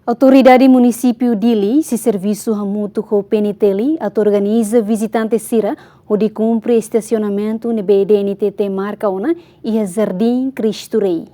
Autoridade Município Dili, se serviço hamuto com PNTeli, organiza visitantes Sira, onde cumpre estacionamento na BDNTT Marca Ona e a Jardim Cristo Rei.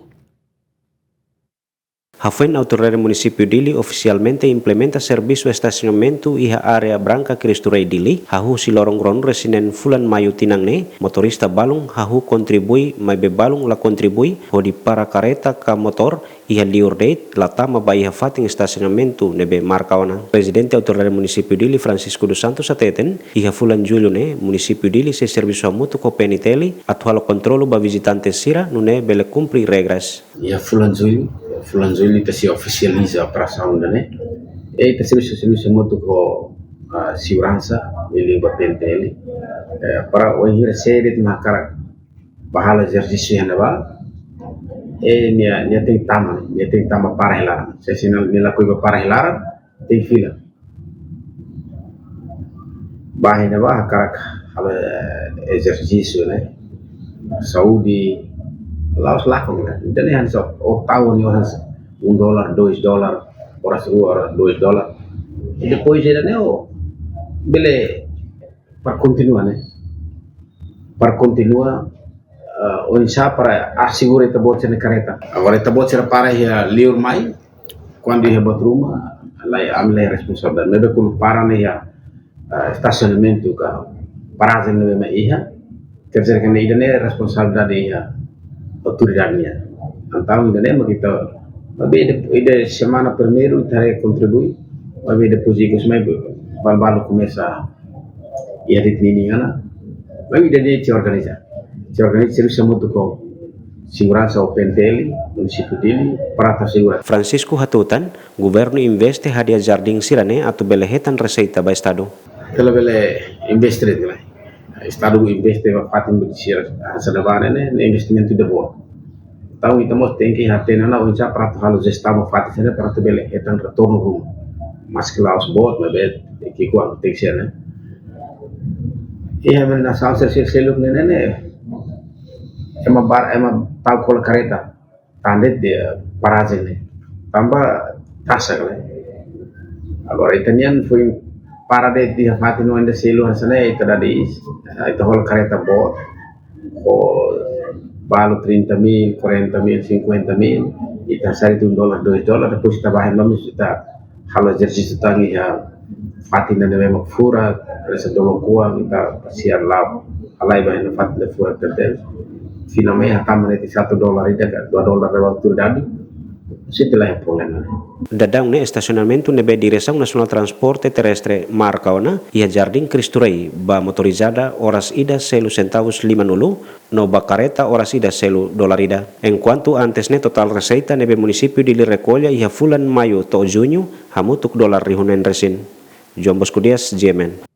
A autoridade município Dili oficialmente implementa serviço estacionamento e a área branca Cristo Rei Dili. Hahu si lorong ron resinen fulan mayu tinangne, motorista balung hahu kontribui mai bebalung la kontribui hodi para kareta ka motor e a liur date la tama bai fating estacionamento nebe Marca Ona. Presidente autoridade município Dili Francisco dos Santos ateten e a fulan julho ne município Dili se serviço amuto ko peniteli atual controlo ba visitantes sira nune bele cumprir regras. E a fulan julho se oficializa a operação né e se serviço muito com a segurança ele batente ele para hoje série de cara bahala exercício ainda e nia tem tama para hilar se sinal nila coisa para hilar tem fila bahina cara exercício né saúde lá os lakon né então é só o tahu ni orang $1, $2, horas $2 e depois ele né bele para continuar né para continuar onde para assegurar que bot na careta agora que bot será para ia liur mai quando ia batruma lá é responsável não é que para né estacionamento ka paragem não é ia quer dizer que ele é responsável da autoridade então ele é kita ide semana primeiro itare contribui mas depois ikut mai balbalo começa e a ritniningana mas ide te organiza serviço muito com segurança o PNTeli município dele para assegurar. Francisco hatutan governo investe hadia jardim sirane atau belehetan receita ba estado. Kalau bele investir lah estado investe ba fatin budisir sadabane ne investimento de boa. Então estamos tem que ter na onde para halo gestão fatis né para bele etan retorno rumo. Mas que lá os bot na bet que quando tem que ser né. E a menina salsa se selu né ema tau kola kareta tande de paragem né. Tambah tasa né. Agora itanian foi para de fatin no ainda selu sana itu tadi itu hol kareta bot balo 30.000, 40.000, 50.000 ita sari $1, $2 depois kita bahan mamis kita halo exercício tangi ya fatin na memang fura resa dolong kuang kita siar lab alai bahan fatin na fura tertel finalmente taman itu $1 ida $2 waktu dadi setelah yang problema Dadang ne estacionamento nebe Direção Nacional Transporte Terrestre Marca Ona e a Jardim Cristo Rei ba motorizada horas ida selu centavos 50 no ba careta horas ida selu $. Enquanto antes ne total receita nebe município de recolha e a fulan maio to junho hamutuk $1 rihunen resin. João Bosco Dias, GMN.